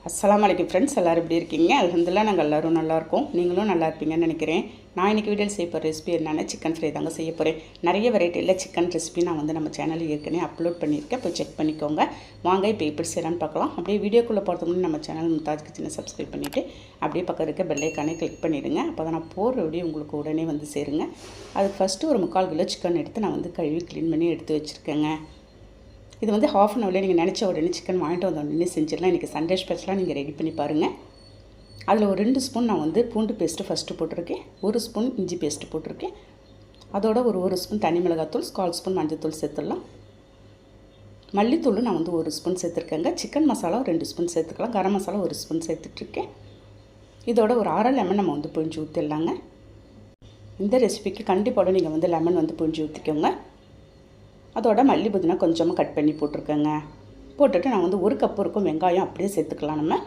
அஸ்ஸலாமு அலைக்கும் ஃப்ரெண்ட்ஸ், எல்லோரும் எப்படி இருக்கீங்க? அல்ஹம்துலில்லாஹ் நாங்கள் எல்லோரும் நல்லாயிருக்கோம். நீங்களும் நல்லா இருப்பீங்கன்னு நினைக்கிறேன். நான் இன்றைக்கி வீடியோவில் செய்ய போகிற ரெசிபி என்னென்னா சிக்கன் ஃப்ரை தாங்க செய்ய போகிறேன். நிறைய வெரைட்டியில் சிக்கன் ரெசிபி நான் நம்ம சேனலில் ஏற்கனவே அப்லோட் பண்ணியிருக்கேன். போய் செக் பண்ணிக்கோங்க. வாங்க இப்போ எப்படி செய்யலான்னு பார்க்கலாம். அப்படியே வீடியோக்குள்ளே போகிறதுக்கு முன்னாடி நம்ம சேனல் மும்தாஜ் கிச்சனை சப்ஸ்கிரைப் பண்ணிவிட்டு அப்படியே பக்கம் இருக்க பெல் ஐக்கானே கிளிக் பண்ணிவிடுங்க. அப்போ தான் நான் போகிற வீடியோ உங்களுக்கு உடனே வந்து சேருங்க. அதுக்கு ஃபஸ்ட்டு ஒரு 3/4 கிலோ சிக்கன் எடுத்து நான் கழுவி க்ளீன் பண்ணி எடுத்து வச்சுருக்கேங்க. இது ½ அன் ஹவர்லேயே நீங்கள் நினச்ச உடனே சிக்கன் வாங்கிட்டு வந்த உடனே செஞ்சிடலாம். இன்றைக்கி சண்டே ஸ்பெஷலாக நீங்கள் ரெடி பண்ணி பாருங்கள். அதில் ஒரு 2 ஸ்பூன் நான் பூண்டு பேஸ்ட்டு ஃபஸ்ட்டு போட்டிருக்கேன். 1 ஸ்பூன் இஞ்சி பேஸ்ட்டு போட்டிருக்கேன். அதோட ஒரு ஸ்பூன் தனி மிளகாத்தூள், 1/4 ஸ்பூன் மஞ்சத்தூள் சேர்த்துடலாம். மல்லித்தூள் நான் 1 ஸ்பூன் சேர்த்துருக்கேங்க. சிக்கன் மசாலா 2 ஸ்பூன் சேர்த்துக்கலாம். கரம் மசாலா 1 ஸ்பூன் சேர்த்துட்ருக்கேன். இதோட ஒரு அரை லெமன் நம்ம புழிஞ்சு ஊற்றிடலாங்க. இந்த ரெசிபிக்கு கண்டிப்பாக நீங்கள் லெமன் புழிஞ்சு ஊற்றிக்கோங்க. அதோட மல்லி புதினா கொஞ்சமாக கட் பண்ணி போட்டிருக்கேங்க. போட்டுட்டு நான் 1 கப்பு இருக்கும் வெங்காயம் அப்படியே சேர்த்துக்கலாம். நம்ம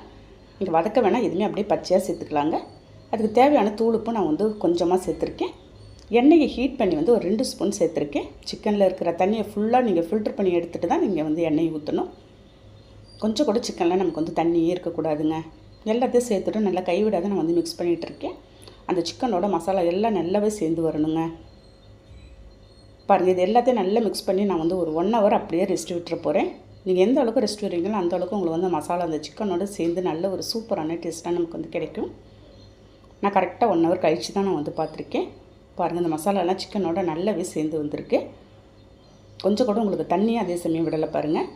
இங்கே வதக்க வேணால் எதுவுமே அப்படியே பச்சையாக சேர்த்துக்கலாங்க. அதுக்கு தேவையான தூளுப்பும் நான் கொஞ்சமாக சேர்த்துருக்கேன். எண்ணெயை ஹீட் பண்ணி ஒரு 2 ஸ்பூன் சேர்த்துருக்கேன். சிக்கனில் இருக்கிற தண்ணியை ஃபுல்லாக நீங்கள் ஃபில்டர் பண்ணி எடுத்துகிட்டு தான் நீங்கள் எண்ணெயை ஊற்றணும். கொஞ்சம் கூட சிக்கனில் நமக்கு தண்ணியே இருக்கக்கூடாதுங்க. எல்லாத்தையும் சேர்த்துட்டு நல்லா கைவிடாத நான் மிக்ஸ் பண்ணிகிட்ருக்கேன். அந்த சிக்கனோட மசாலா எல்லாம் நல்லாவே சேர்ந்து வரணுங்க. பாருங்கள், இது எல்லாத்தையும் நல்லா மிக்ஸ் பண்ணி நான் ஒரு 1 ஹவர் அப்படியே ரெஸ்ட் விட்டுற போகிறேன். நீங்கள் எந்த அளவுக்கு ரெஸ்ட் விடுறீங்களோ அந்த அளவுக்கு உங்களுக்கு மசாலா அந்த சிக்கனோட சேர்ந்து நல்ல ஒரு சூப்பரான டேஸ்ட்டாக நமக்கு கிடைக்கும். நான் கரெக்டாக 1 ஹவர் கழித்து தான் நான் பார்த்துருக்கேன். பாருங்கள், இந்த மசாலாலாம் சிக்கனோட நல்லாவே சேர்ந்து வந்திருக்கு. கொஞ்சம் கூட உங்களுக்கு தண்ணி அதே சமயம் விடலை பாருங்கள்.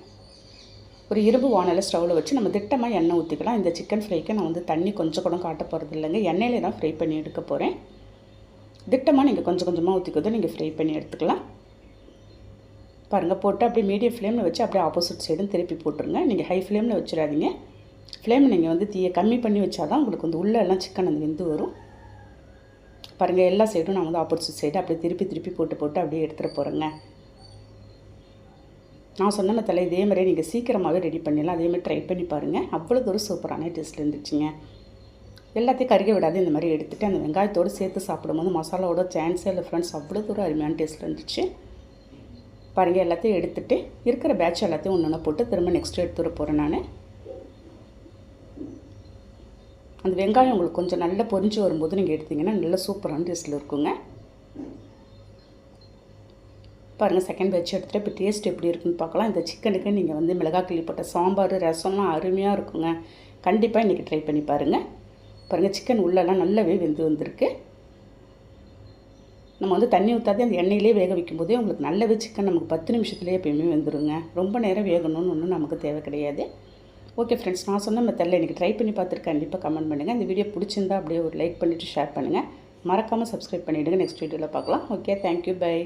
ஒரு இரும்பு வானலில் ஸ்டவ்வில் வச்சு நம்ம திட்டமாக எண்ணெய் ஊற்றிக்கலாம். இந்த சிக்கன் ஃப்ரைக்கு நான் தண்ணி கொஞ்சம் கூட காட்ட போகிறது இல்லைங்க. எண்ணெயிலே தான் ஃப்ரை பண்ணி எடுக்க போகிறேன். திட்டமாக நீங்கள் கொஞ்சம் கொஞ்சமாக ஊற்றிக்கொண்டு நீங்கள் ஃப்ரை பண்ணி எடுத்துக்கலாம். பாருங்கள், போட்டு அப்படியே மீடியம் ஃப்ளேமில் வச்சு அப்படியே ஆப்போசிட் சைடும் திருப்பி போட்டுருங்க. நீங்கள் ஹை ஃப்ளேமில் வச்சிடாதீங்க. ஃப்ளேம் நீங்கள் தீயை கம்மி பண்ணி வச்சா தான் உங்களுக்கு உள்ளே எல்லாம் சிக்கன் வெந்து வரும். பாருங்கள், எல்லா சைடும் நான் ஆப்போசிட் சைடு அப்படியே திருப்பி போட்டு அப்படியே எடுத்துகிட்டு போகிறேங்க. நான் சொன்ன மெத்தடில் இதே மாதிரியே நீங்கள் சீக்கிரமாகவே ரெடி பண்ணிடலாம். அதேமாதிரி ட்ரை பண்ணி பாருங்கள். அவ்வளோ ஒரு சூப்பரான டேஸ்ட் இருந்துச்சுங்க. எல்லாத்தையும் கருக விடாது இந்த மாதிரி எடுத்துகிட்டு அந்த வெங்காயத்தோடு சேர்த்து சாப்பிடும்போது மசாலாவோட சான்ஸே இல்லை ஃப்ரெண்ட்ஸ். அவ்வளோ தூரம் அருமையான டேஸ்ட் இருந்துச்சு. பாருங்கள், எல்லாத்தையும் எடுத்துகிட்டு இருக்கிற பேட்ச் எல்லாத்தையும் ஒன்று போட்டு திரும்ப நெக்ஸ்ட்டு எடுத்துகிட்டு போகிறேன் நான். அந்த வெங்காயம் உங்களுக்கு கொஞ்சம் நல்லா பொரிஞ்சு வரும்போது நீங்கள் எடுத்திங்கன்னா நல்ல சூப்பரான டேஸ்ட்டில் இருக்குங்க. பாருங்கள், செகண்ட் பேட்ச் எடுத்துகிட்டு இப்போ டேஸ்ட் எப்படி இருக்குன்னு பார்க்கலாம். இந்த சிக்கனுக்கு நீங்கள் மிளகாய் கிள்ளி போட்ட சாம்பார் ரசம்லாம் அருமையாக இருக்குங்க. கண்டிப்பாக இன்றைக்கி ட்ரை பண்ணி பாருங்கள். பாருங்கள், சிக்கன் உள்ளெல்லாம் நல்லாவே வெந்து வந்திருக்கு. நம்ம தண்ணி ஊற்றாதே அந்த எண்ணெயிலே வேக வைக்கும்போதே உங்களுக்கு நல்லாவே சிக்கன் நமக்கு 10 நிமிஷத்துலேயே எப்பயுமே வெந்துருங்க. ரொம்ப நேரம் வேகணும்னு ஒன்றும் நமக்கு தேவை கிடையாது. ஓகே ஃப்ரெண்ட்ஸ், நான் சொன்ன மெத்தடில் இன்றைக்கி ட்ரை பண்ணி பார்த்துட்டு கண்டிப்பாக கமெண்ட் பண்ணுங்கள். இந்த வீடியோ பிடிச்சிருந்தா அப்படியே ஒரு லைக் பண்ணிவிட்டு ஷேர் பண்ணுங்கள். மறக்காமல் சப்ஸ்கிரைப் பண்ணிவிடுங்க. நெக்ஸ்ட் வீடியோவில் பார்க்கலாம். Okay, thank you, by.